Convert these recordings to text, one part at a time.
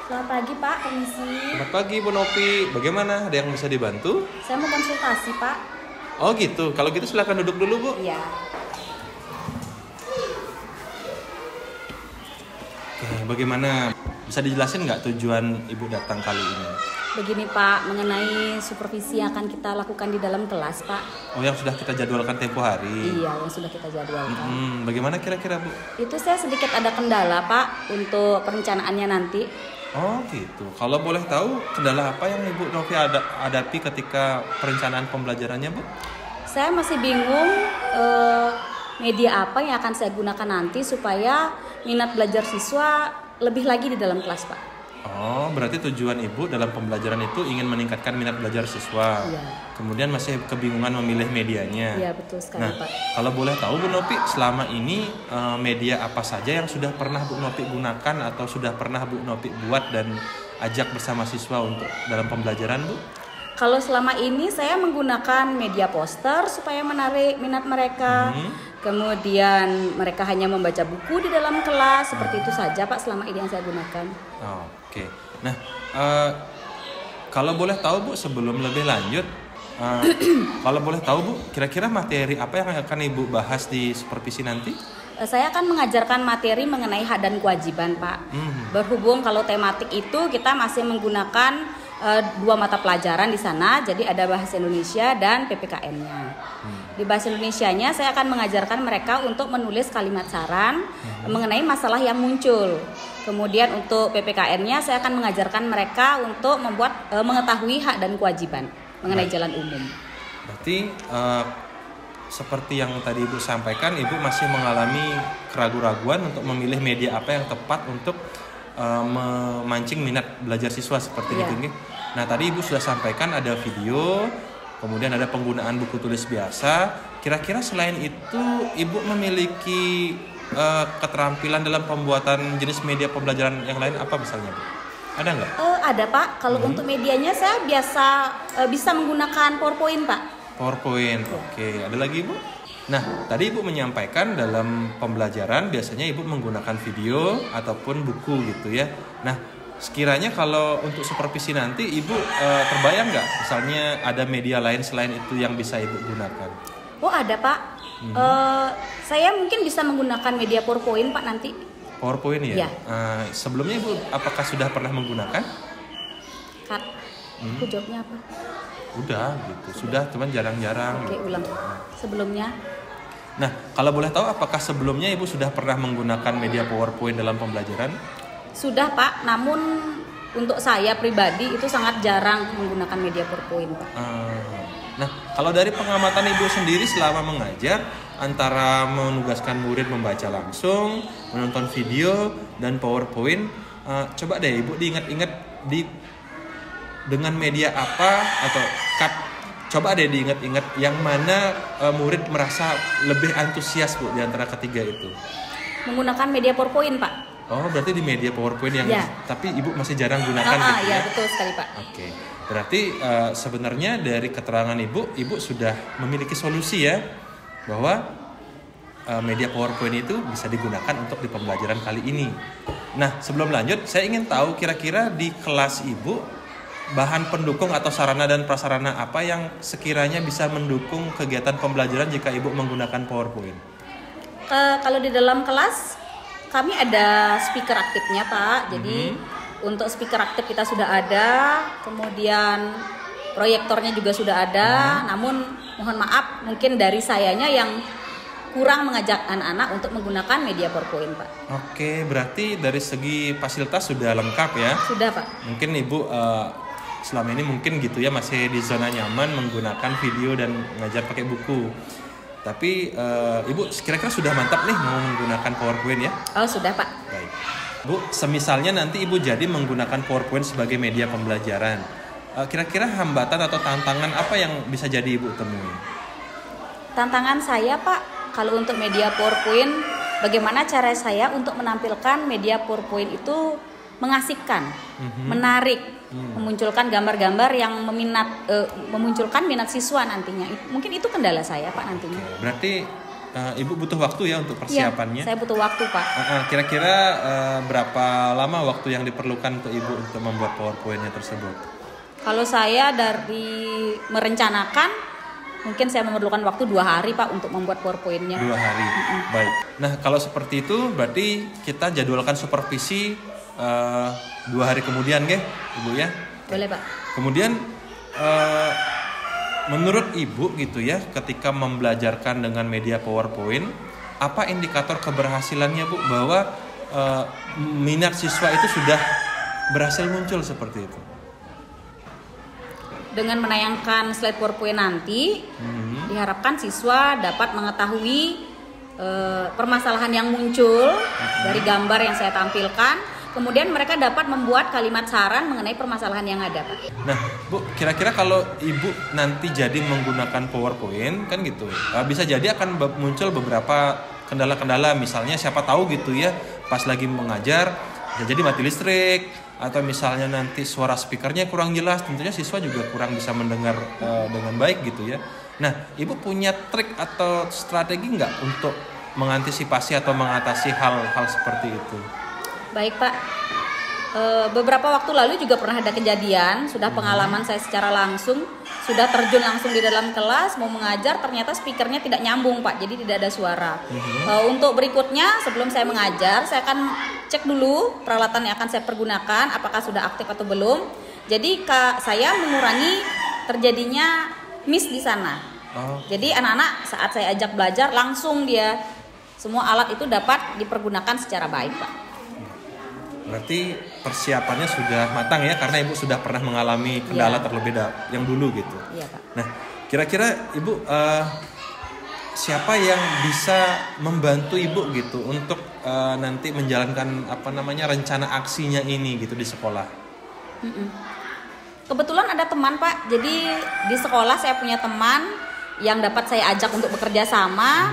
Selamat pagi Pak, permisi. Selamat pagi Bu Nopi, bagaimana? Ada yang bisa dibantu? Saya mau konsultasi Pak. Oh gitu, kalau gitu silakan duduk dulu Bu. Iya. Oke, bagaimana? Bisa dijelasin nggak tujuan Ibu datang kali ini? Begini Pak, mengenai supervisi yang akan kita lakukan di dalam kelas Pak. Oh, yang sudah kita jadwalkan tempo hari. Iya, yang sudah kita jadwalkan. Bagaimana kira-kira Bu? Itu saya sedikit ada kendala Pak untuk perencanaannya nanti. Oh gitu, kalau boleh tahu kendala apa yang Ibu Novi hadapi ketika perencanaan pembelajarannya Bu? Saya masih bingung media apa yang akan saya gunakan nanti supaya minat belajar siswa lebih lagi di dalam kelas Pak. Oh, berarti tujuan Ibu dalam pembelajaran itu ingin meningkatkan minat belajar siswa. Iya. Kemudian masih kebingungan memilih medianya. Iya betul sekali Nah, Pak. kalau boleh tahu Bu Nopi, selama ini media apa saja yang sudah pernah Bu Nopi gunakan atau sudah pernah Bu Nopi buat dan ajak bersama siswa untuk dalam pembelajaran Bu? Kalau selama ini saya menggunakan media poster supaya menarik minat mereka. Kemudian mereka hanya membaca buku di dalam kelas, seperti itu saja Pak selama ini yang saya gunakan. Oh, oke. Nah, kalau boleh tahu Bu, sebelum lebih lanjut, kalau boleh tahu Bu, kira-kira materi apa yang akan Ibu bahas di supervisi nanti? Saya akan mengajarkan materi mengenai hak dan kewajiban Pak. Berhubung kalau tematik itu kita masih menggunakan dua mata pelajaran di sana, jadi ada bahasa Indonesia dan PPKN-nya. Di bahasa Indonesianya saya akan mengajarkan mereka untuk menulis kalimat saran mengenai masalah yang muncul. Kemudian untuk PPKN-nya saya akan mengajarkan mereka untuk mengetahui hak dan kewajiban mengenai jalan umum. Berarti seperti yang tadi Ibu sampaikan, Ibu masih mengalami keraguan-raguan untuk memilih media apa yang tepat untuk memancing minat belajar siswa seperti itu. Nah, tadi Ibu sudah sampaikan ada video, kemudian ada penggunaan buku tulis biasa. Kira-kira selain itu Ibu memiliki keterampilan dalam pembuatan jenis media pembelajaran yang lain apa misalnya Bu? Ada nggak? Ada Pak. Kalau untuk medianya saya bisa menggunakan PowerPoint Pak. PowerPoint, oke. Ada lagi Bu? Nah, tadi Ibu menyampaikan dalam pembelajaran biasanya Ibu menggunakan video ataupun buku gitu ya. Nah, sekiranya kalau untuk supervisi nanti Ibu terbayang nggak misalnya ada media lain selain itu yang bisa Ibu gunakan? Oh ada Pak. Saya mungkin bisa menggunakan media PowerPoint Pak nanti. PowerPoint ya? Iya. Sebelumnya Ibu apakah sudah pernah menggunakan? Kak, aku jawabnya apa? Udah gitu, sudah cuman jarang-jarang. Oke, ulang. Sebelumnya? Nah, kalau boleh tahu apakah sebelumnya Ibu sudah pernah menggunakan media PowerPoint dalam pembelajaran? Sudah Pak, namun untuk saya pribadi itu sangat jarang menggunakan media PowerPoint Pak. Nah, kalau dari pengamatan Ibu sendiri selama mengajar, antara menugaskan murid membaca langsung, menonton video, dan PowerPoint, coba deh Ibu diingat-ingat dengan media apa atau coba deh diingat-ingat yang mana murid merasa lebih antusias Bu di antara ketiga itu. Menggunakan media PowerPoint Pak. Oh, berarti di media PowerPoint yang tapi Ibu masih jarang gunakan gitu ya? ya? Betul sekali Pak. Oke. Berarti sebenarnya dari keterangan Ibu sudah memiliki solusi ya bahwa media PowerPoint itu bisa digunakan untuk di pembelajaran kali ini. Nah, sebelum lanjut, saya ingin tahu kira-kira di kelas Ibu bahan pendukung atau sarana dan prasarana apa yang sekiranya bisa mendukung kegiatan pembelajaran jika Ibu menggunakan PowerPoint? Kalau di dalam kelas kami ada speaker aktifnya Pak. Jadi untuk speaker aktif kita sudah ada, kemudian proyektornya juga sudah ada. Namun mohon maaf mungkin dari sayanya yang kurang mengajak anak-anak untuk menggunakan media PowerPoint Pak. Oke, berarti dari segi fasilitas sudah lengkap ya? Sudah Pak. Mungkin Ibu selama ini mungkin gitu ya masih di zona nyaman menggunakan video dan ngajar pakai buku. Tapi Ibu kira-kira sudah mantap nih mau menggunakan PowerPoint ya? Oh sudah Pak. Baik. Bu, semisalnya nanti Ibu jadi menggunakan PowerPoint sebagai media pembelajaran, kira-kira hambatan atau tantangan apa yang bisa jadi Ibu temui? Tantangan saya Pak, kalau untuk media PowerPoint, bagaimana cara saya untuk menampilkan media PowerPoint itu mengasihkan, menarik, memunculkan gambar-gambar yang memunculkan minat siswa nantinya. Mungkin itu kendala saya Pak nantinya. Berarti Ibu butuh waktu ya untuk persiapannya? Iya, saya butuh waktu, Pak. Kira-kira berapa lama waktu yang diperlukan untuk Ibu untuk membuat PowerPoint-nya tersebut? Kalau saya dari merencanakan, mungkin saya memerlukan waktu 2 hari, Pak, untuk membuat PowerPoint-nya. 2 hari, baik. Nah, kalau seperti itu berarti kita jadwalkan supervisi 2 hari kemudian, Ibu ya? Boleh, Pak. Kemudian menurut Ibu gitu ya, ketika membelajarkan dengan media PowerPoint, apa indikator keberhasilannya, Bu, bahwa minat siswa itu sudah berhasil muncul seperti itu? Dengan menayangkan slide PowerPoint nanti, diharapkan siswa dapat mengetahui permasalahan yang muncul dari gambar yang saya tampilkan. Kemudian mereka dapat membuat kalimat saran mengenai permasalahan yang ada, Pak. Nah, Bu, kira-kira kalau Ibu nanti jadi menggunakan PowerPoint kan gitu, bisa jadi akan muncul beberapa kendala-kendala, misalnya siapa tahu gitu ya, pas lagi mengajar jadi mati listrik, atau misalnya nanti suara speakernya kurang jelas, tentunya siswa juga kurang bisa mendengar dengan baik gitu ya. Nah, Ibu punya trik atau strategi nggak untuk mengantisipasi atau mengatasi hal-hal seperti itu? Baik, Pak. Beberapa waktu lalu juga pernah ada kejadian, sudah pengalaman saya secara langsung, sudah terjun langsung di dalam kelas, mau mengajar, ternyata speakernya tidak nyambung, Pak, jadi tidak ada suara. Untuk berikutnya, sebelum saya mengajar, saya akan cek dulu peralatan yang akan saya pergunakan, apakah sudah aktif atau belum. Jadi saya mengurangi terjadinya miss di sana. Jadi anak-anak saat saya ajak belajar, langsung dia, semua alat itu dapat dipergunakan secara baik, Pak. Berarti persiapannya sudah matang ya, karena Ibu sudah pernah mengalami kendala terlebih yang dulu gitu. Iya, Pak. Nah, kira-kira Ibu siapa yang bisa membantu Ibu gitu untuk nanti menjalankan rencana aksinya ini gitu di sekolah? Kebetulan ada teman, Pak. Jadi di sekolah saya punya teman yang dapat saya ajak untuk bekerja sama.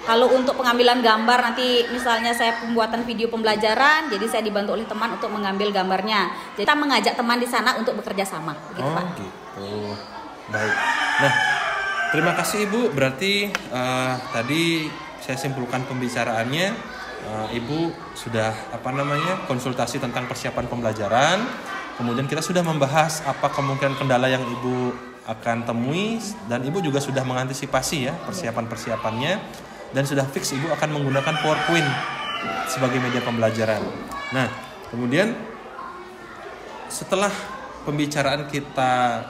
Kalau untuk pengambilan gambar nanti misalnya saya pembuatan video pembelajaran, jadi saya dibantu oleh teman untuk mengambil gambarnya. Jadi kita mengajak teman di sana untuk bekerja sama, gitu, Pak. Gitu. Baik. Nah, terima kasih Ibu. Berarti tadi saya simpulkan pembicaraannya, Ibu sudah konsultasi tentang persiapan pembelajaran. Kemudian kita sudah membahas apa kemungkinan kendala yang Ibu akan temui, dan Ibu juga sudah mengantisipasi ya persiapan-persiapannya. Dan sudah fix Ibu akan menggunakan PowerPoint sebagai media pembelajaran. Nah, kemudian setelah pembicaraan kita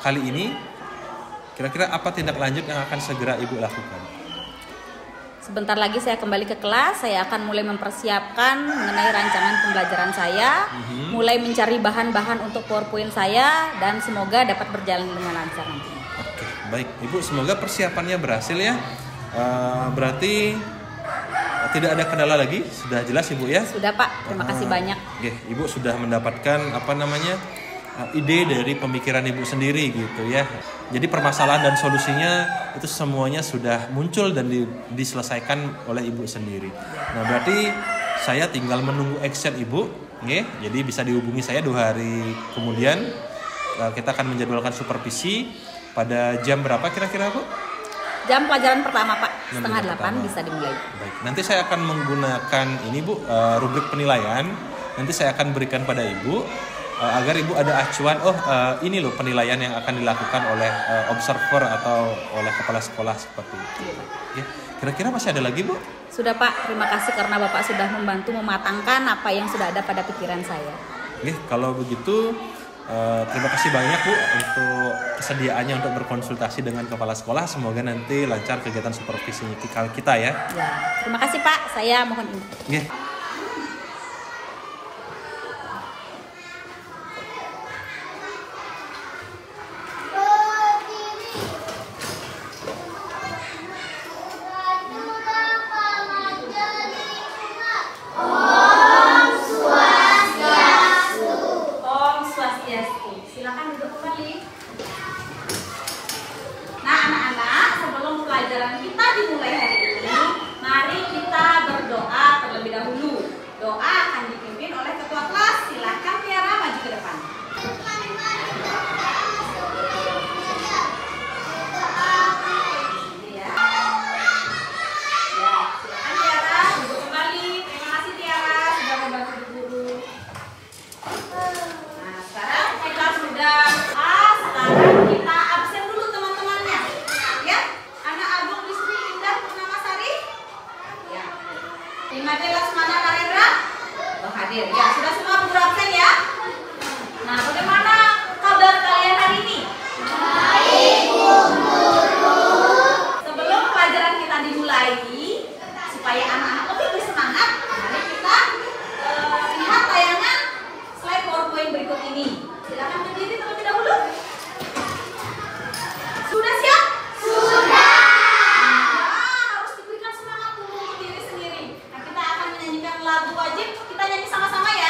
kali ini, kira-kira apa tindak lanjut yang akan segera Ibu lakukan? Sebentar lagi saya kembali ke kelas, saya akan mulai mempersiapkan mengenai rancangan pembelajaran saya, mulai mencari bahan-bahan untuk PowerPoint saya, dan semoga dapat berjalan dengan lancar nantinya. Oke, baik Ibu, semoga persiapannya berhasil ya. Berarti tidak ada kendala lagi, sudah jelas Ibu ya? Sudah, Pak, terima kasih banyak. Ibu sudah mendapatkan ide dari pemikiran Ibu sendiri gitu ya. Jadi permasalahan dan solusinya itu semuanya sudah muncul dan diselesaikan oleh Ibu sendiri. Nah, berarti saya tinggal menunggu action Ibu, jadi bisa dihubungi saya 2 hari kemudian. Kita akan menjadwalkan supervisi pada jam berapa kira-kira, Bu? Jam pelajaran pertama, Pak, 7:30 bisa dimulai. Baik, nanti saya akan menggunakan ini, Bu, rubrik penilaian. Nanti saya akan berikan pada Ibu agar Ibu ada acuan. Ini loh penilaian yang akan dilakukan oleh observer atau oleh kepala sekolah seperti itu. Ya, kira-kira masih ada lagi, Bu? Sudah, Pak, terima kasih karena Bapak sudah membantu mematangkan apa yang sudah ada pada pikiran saya. Kalau begitu terima kasih banyak, Bu, untuk kesediaannya untuk berkonsultasi dengan kepala sekolah. Semoga nanti lancar kegiatan supervisi kita ya. Terima kasih, Pak. Saya mohon izin. Silakan duduk kembali. Nah, anak-anak, sebelum pelajaran kita dimulai hari ini, mari kita berdoa terlebih dahulu. hadir. Ya, sudah semua berguru absen ya? Nah, bagaimana kabar kalian hari ini? Baik, Bu Guru. Sebelum pelajaran kita dimulai, supaya anak-anak lebih bersemangat, mari kita lihat tayangan slide PowerPoint berikut ini. Silakan berdiri terlebih dahulu. Sudah siap? Sudah. Harus diberikan semangat dulu untuk diri sendiri. Nah, kita akan menyanyikan lagu wajib. Kita nyanyi sama-sama ya.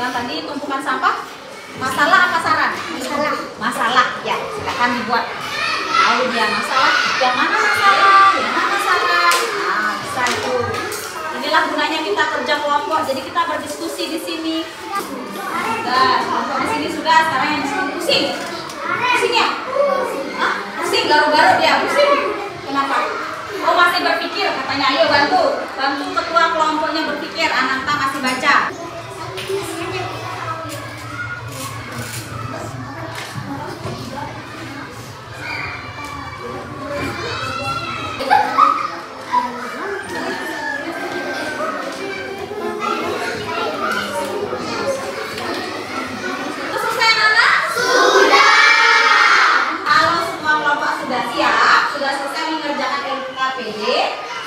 bilang tadi tumpukan sampah. Masalah apa saran? Masalah. Masalah. Ya, silakan dibuat. Tahu dia masalah. Yang mana masalah? Yang mana saran? Nah, bisa itu. Inilah gunanya kita kerja kelompok. Jadi kita berdiskusi di sini. Sudah, kelompok di sini sudah. Sekarang yang di sini pusing. Pusing ya? Hah? Pusing, garuk-garuk dia. Pusing. Kenapa? Oh, masih berpikir katanya. Ayo bantu. Bantu ketua kelompoknya berpikir. Ananta masih baca.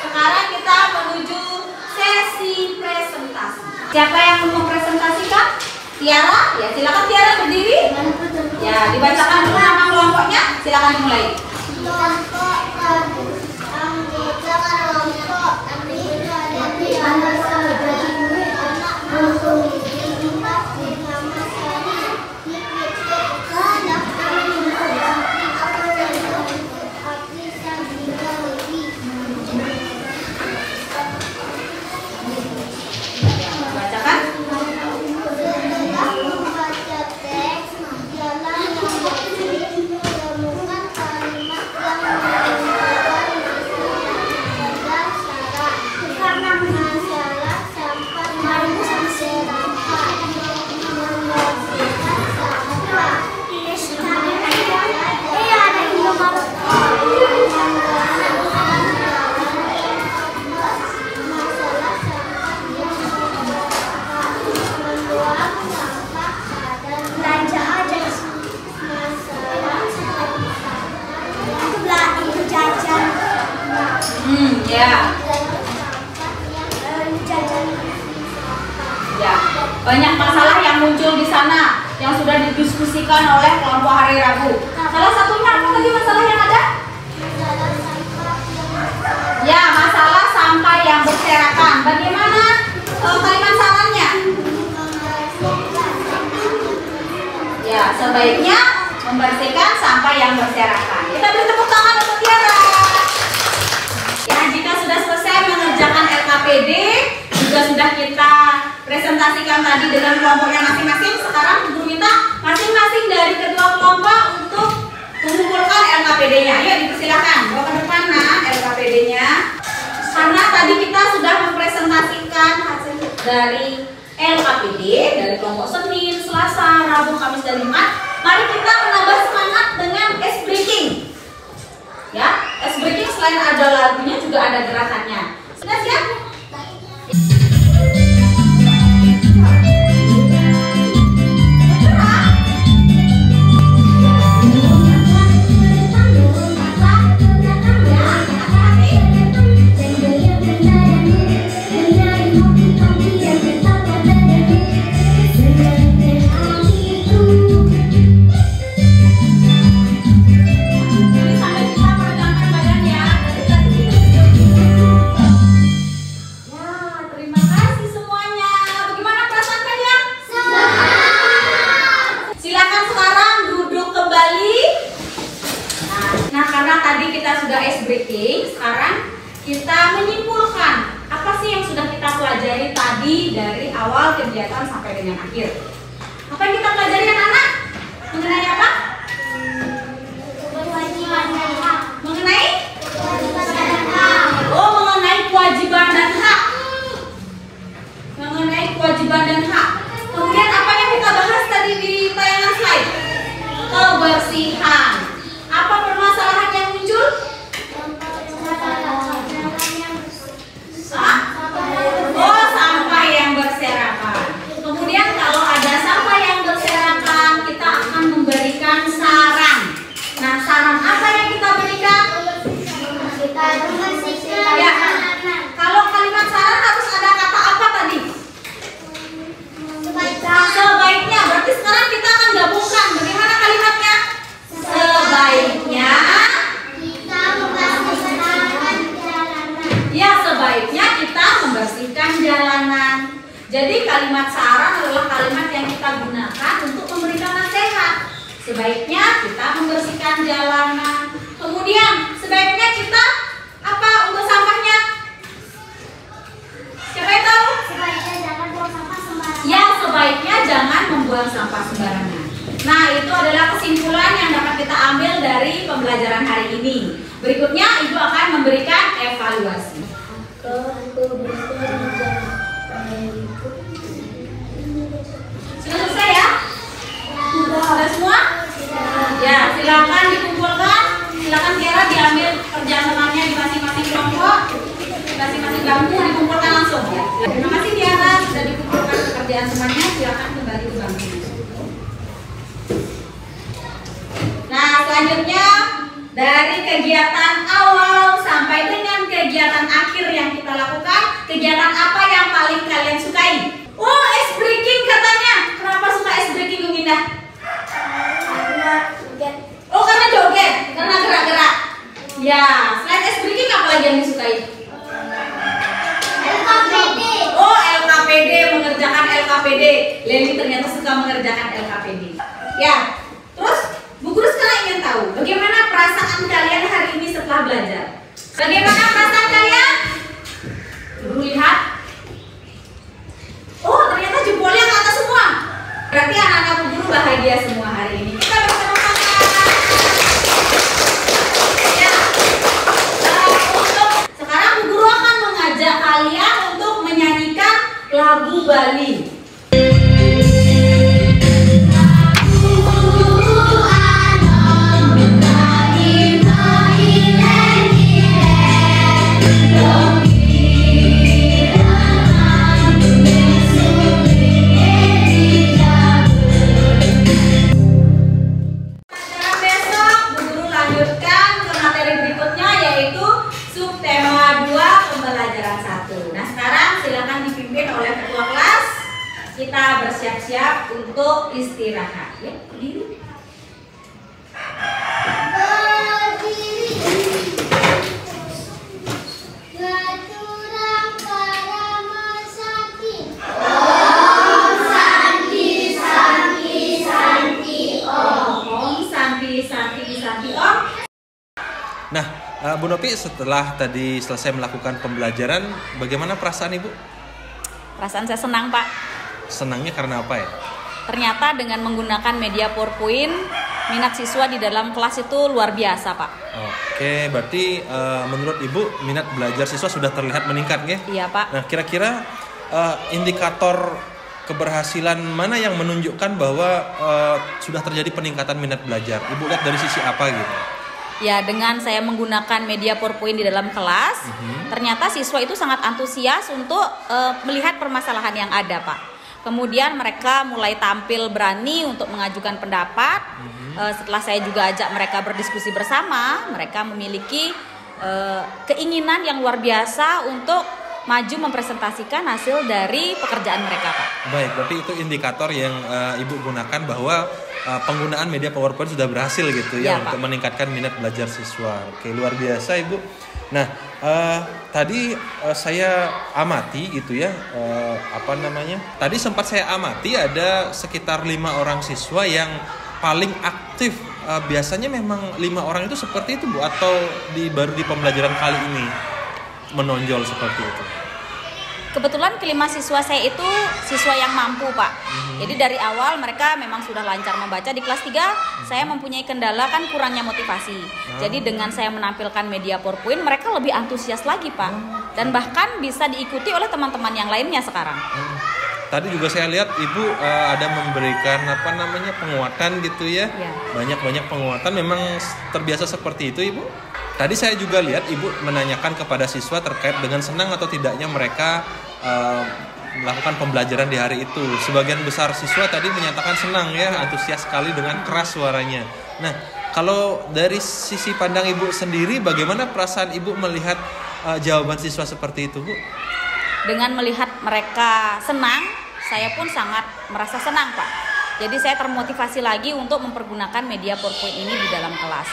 Sekarang kita menuju sesi presentasi. Siapa yang mau presentasikan? Tiara? Ya, silakan Tiara berdiri. Ya, dibacakan dulu nama kelompoknya. Silakan dimulai. Ya, banyak masalah yang muncul di sana yang sudah didiskusikan oleh kelompok hari Rabu. Salah satunya apa tadi masalah yang ada? Ya, masalah sampah yang berserakan. Bagaimana kalimat sarannya? Ya, sebaiknya membersihkan sampah yang berserakan. Kita beri tepuk tangan untuk Tiara. Ya, jika sudah selesai mengerjakan LKPD, juga sudah kita presentasikan tadi dengan kelompoknya masing-masing. Sekarang Guru minta masing-masing dari ketua kelompok untuk mengumpulkan LKPD-nya. Ayo dipersilakan bawa ke depan LKPD-nya. Karena tadi kita sudah mempresentasikan hasil dari LKPD dari kelompok Senin, Selasa, Rabu, Kamis, dan Jumat. Mari kita menambah semangat dengan ice breaking. Ya, ice breaking selain ada lagunya juga ada gerakannya. Sudah siap? Sekarang kita menyimpulkan apa sih yang sudah kita pelajari tadi dari awal kegiatan sampai dengan akhir. Apa yang kita pelajari anak-anak? Mengenai apa? Kewajiban dan hak. Mengenai? Kewajiban dan hak. Oh, mengenai kewajiban dan hak. Mengenai kewajiban dan hak. Kemudian apa yang kita bahas tadi di tayangan slide? Kebersihan. Apa permasalahan yang muncul? Oh, sampah yang berserakan. Kemudian kalau ada sampah yang berserakan, kita akan memberikan saran. Nah, saran apa yang kita berikan? Kita membersihkan. Ya. Kalau kalimat saran harus ada kata apa tadi? Sebaiknya. Berarti sekarang kita akan gabungkan. Bagaimana kalimatnya? Sebaiknya Kita membersihkan jalanan. ya, sebaiknya kita membersihkan jalanan. Jadi kalimat saran adalah kalimat yang kita gunakan untuk memberikan nasihat. Sebaiknya kita membersihkan jalanan. Kemudian sebaiknya kita apa untuk sampahnya? Siapa yang tahu? Sebaiknya jangan buang sampah sembarangan. Ya, sebaiknya jangan membuang sampah sembarangan. Nah, itu adalah kesimpulan yang dapat kita ambil dari pembelajaran hari ini. Berikutnya Ibu akan memberikan evaluasi. Sudah selesai ya? Sudah semua? Ya, silakan dikumpulkan. Silakan Tiara diambil kerjaan temannya di masing-masing kelompok, di masing-masing bangku dikumpulkan langsung ya. Terima kasih Tiara sudah dikumpulkan pekerjaan temannya. Silakan kembali ke bangku. Nah, selanjutnya dari kegiatan awal sampai dengan kegiatan akhir yang kita lakukan, kegiatan apa yang paling kalian sukai? Oh, ice breaking katanya. Kenapa suka ice breaking, Bung Indah? Oh, karena joget, karena gerak-gerak. Ya, selain ice breaking apa lagi yang disukai? LKPD. Oh, LKPD, mengerjakan LKPD. Leli ternyata suka mengerjakan LKPD. Ya, terus Bu Guru sekarang ingin tahu bagaimana perasaan kalian hari ini setelah belajar. Bagaimana perasaan kalian? Guru lihat. Oh, ternyata jempolnya ke atas semua. Berarti anak-anak Bu Guru bahagia semua hari ini. Kita bersama-sama. Ya. Sekarang Bu Guru akan mengajak kalian untuk menyanyikan lagu Bali. Kita bersiap-siap untuk istirahat ya. Berdiri. Gaturang Parama Sakti. Om Santi Santi Santi Om. Om Santi Santi Santi Om. Nah, Bu Nopi setelah tadi selesai melakukan pembelajaran, bagaimana perasaan Ibu? Perasaan saya senang, Pak. Senangnya karena apa ya? Ternyata dengan menggunakan media PowerPoint, minat siswa di dalam kelas itu luar biasa, Pak. Oke, berarti menurut Ibu minat belajar siswa sudah terlihat meningkat, ya? Iya, Pak. Nah, kira-kira indikator keberhasilan mana yang menunjukkan bahwa sudah terjadi peningkatan minat belajar? Ibu lihat dari sisi apa gitu? Ya, dengan saya menggunakan media PowerPoint di dalam kelas, ternyata siswa itu sangat antusias untuk melihat permasalahan yang ada, Pak. Kemudian mereka mulai tampil berani untuk mengajukan pendapat. Setelah saya juga ajak mereka berdiskusi bersama, mereka memiliki keinginan yang luar biasa untuk maju mempresentasikan hasil dari pekerjaan mereka, Pak. Baik, berarti itu indikator yang Ibu gunakan bahwa penggunaan media PowerPoint sudah berhasil gitu ya, untuk meningkatkan minat belajar siswa. Oke, luar biasa Ibu. Nah, tadi saya amati gitu ya, tadi sempat saya amati ada sekitar 5 orang siswa yang paling aktif. Biasanya memang 5 orang itu seperti itu Bu, atau baru di pembelajaran kali ini menonjol seperti itu? Kebetulan kelima siswa saya itu siswa yang mampu, Pak. Jadi dari awal mereka memang sudah lancar membaca. Di kelas 3 saya mempunyai kendala kan kurangnya motivasi. Jadi dengan saya menampilkan media PowerPoint, mereka lebih antusias lagi, Pak. Dan bahkan bisa diikuti oleh teman-teman yang lainnya sekarang. Tadi juga saya lihat Ibu ada memberikan penguatan gitu ya. Banyak-banyak penguatan, memang terbiasa seperti itu Ibu. Tadi saya juga lihat Ibu menanyakan kepada siswa terkait dengan senang atau tidaknya mereka melakukan pembelajaran di hari itu. Sebagian besar siswa tadi menyatakan senang ya, antusias sekali dengan keras suaranya. Nah, kalau dari sisi pandang Ibu sendiri, bagaimana perasaan Ibu melihat jawaban siswa seperti itu, Bu? Dengan melihat mereka senang, saya pun sangat merasa senang, Pak. Jadi saya termotivasi lagi untuk mempergunakan media PowerPoint ini di dalam kelas.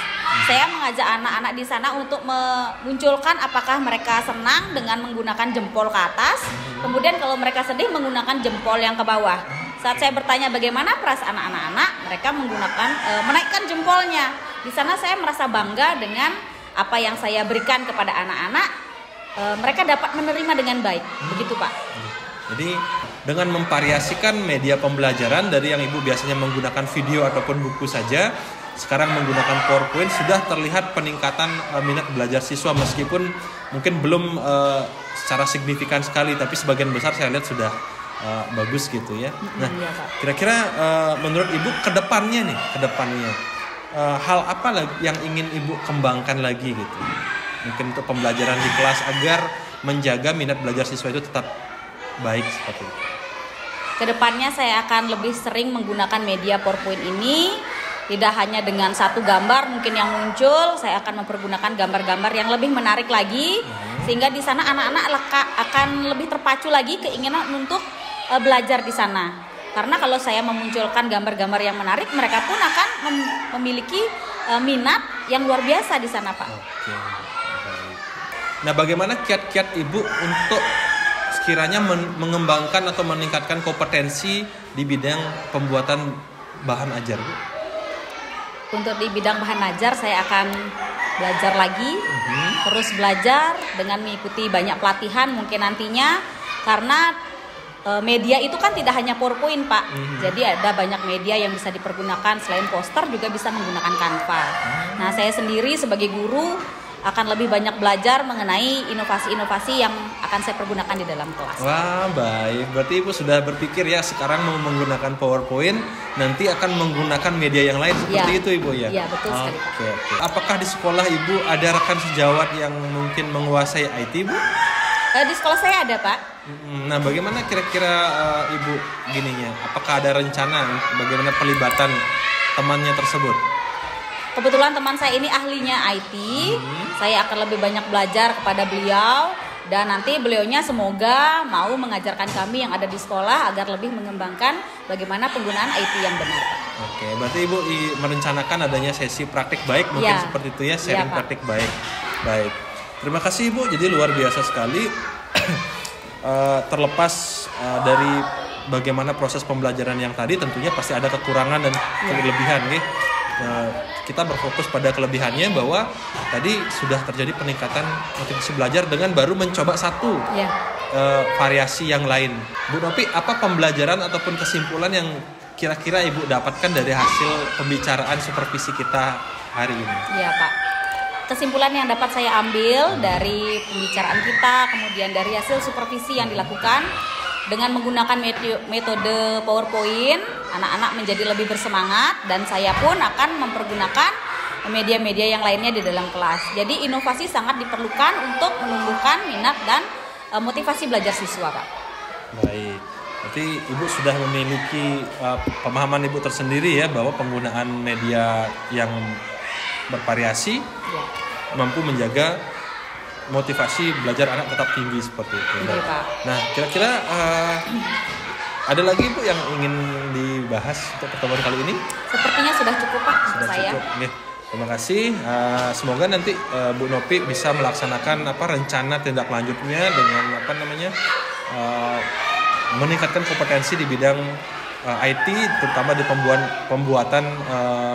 Saya mengajak anak-anak di sana untuk memunculkan apakah mereka senang dengan menggunakan jempol ke atas, kemudian kalau mereka sedih menggunakan jempol yang ke bawah. Saat saya bertanya bagaimana perasaan anak-anak, mereka menggunakan menaikkan jempolnya. Di sana saya merasa bangga dengan apa yang saya berikan kepada anak-anak. Mereka dapat menerima dengan baik, begitu Pak. Jadi dengan memvariasikan media pembelajaran dari yang Ibu biasanya menggunakan video ataupun buku saja, sekarang menggunakan PowerPoint sudah terlihat peningkatan minat belajar siswa, meskipun mungkin belum secara signifikan sekali, tapi sebagian besar saya lihat sudah bagus gitu ya. Nah, kira-kira menurut Ibu kedepannya hal apa lagi yang ingin Ibu kembangkan lagi gitu? Mungkin untuk pembelajaran di kelas agar menjaga minat belajar siswa itu tetap baik seperti itu. Kedepannya saya akan lebih sering menggunakan media PowerPoint ini, tidak hanya dengan satu gambar mungkin yang muncul, saya akan mempergunakan gambar-gambar yang lebih menarik lagi, sehingga di sana anak-anak akan lebih terpacu lagi keinginan untuk belajar di sana. Karena kalau saya memunculkan gambar-gambar yang menarik, mereka pun akan memiliki minat yang luar biasa di sana, Pak. Oke. Nah, bagaimana kiat-kiat Ibu untuk sekiranya mengembangkan atau meningkatkan kompetensi di bidang pembuatan bahan ajar, Bu? Untuk di bidang bahan ajar saya akan belajar lagi, terus belajar dengan mengikuti banyak pelatihan mungkin nantinya, karena media itu kan tidak hanya PowerPoint Pak, jadi ada banyak media yang bisa dipergunakan, selain poster juga bisa menggunakan Canva. Nah, saya sendiri sebagai guru akan lebih banyak belajar mengenai inovasi-inovasi yang akan saya pergunakan di dalam kelas. Wah, baik. Berarti Ibu sudah berpikir ya sekarang mau menggunakan PowerPoint, nanti akan menggunakan media yang lain seperti itu Ibu ya? Iya, betul sekali Pak. Oke. Apakah di sekolah Ibu ada rekan sejawat yang mungkin menguasai IT, Bu? Di sekolah saya ada Pak. Nah, bagaimana kira-kira Ibu gininya? Apakah ada rencana bagaimana pelibatan temannya tersebut? Kebetulan teman saya ini ahlinya IT, saya akan lebih banyak belajar kepada beliau, dan nanti beliaunya semoga mau mengajarkan kami yang ada di sekolah agar lebih mengembangkan bagaimana penggunaan IT yang benar, Pak. Oke, berarti Ibu merencanakan adanya sesi praktik baik mungkin seperti itu ya, sharing praktik baik. Baik, terima kasih Ibu, jadi luar biasa sekali. Terlepas dari bagaimana proses pembelajaran yang tadi, tentunya pasti ada kekurangan dan kelebihan nih. Kita berfokus pada kelebihannya, bahwa tadi sudah terjadi peningkatan motivasi belajar dengan baru mencoba satu variasi yang lain. Bu Nopi, apa pembelajaran ataupun kesimpulan yang kira-kira Ibu dapatkan dari hasil pembicaraan supervisi kita hari ini? Iya Pak, kesimpulan yang dapat saya ambil dari pembicaraan kita, kemudian dari hasil supervisi yang dilakukan, dengan menggunakan metode PowerPoint, anak-anak menjadi lebih bersemangat, dan saya pun akan mempergunakan media-media yang lainnya di dalam kelas. Jadi inovasi sangat diperlukan untuk menumbuhkan minat dan motivasi belajar siswa, Pak. Baik, berarti Ibu sudah memiliki pemahaman Ibu tersendiri ya, bahwa penggunaan media yang bervariasi mampu menjaga motivasi belajar anak tetap tinggi seperti itu. Iya, Pak. Nah, kira-kira ada lagi Bu yang ingin dibahas untuk pertemuan kali ini? Sepertinya sudah cukup Pak. Sudah saya. cukup. Nih, terima kasih. Semoga nanti Bu Nopi bisa melaksanakan rencana tindak lanjutnya dengan meningkatkan kompetensi di bidang IT, terutama di pembuatan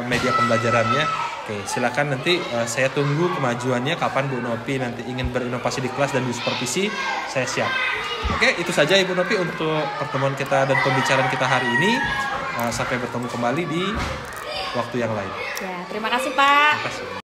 media pembelajarannya. Oke, silakan nanti saya tunggu kemajuannya, kapan Bu Nopi nanti ingin berinovasi di kelas dan disupervisi, saya siap. Oke, itu saja Ibu Nopi untuk pertemuan kita dan pembicaraan kita hari ini. Sampai bertemu kembali di waktu yang lain. Ya, terima kasih Pak. Terima kasih.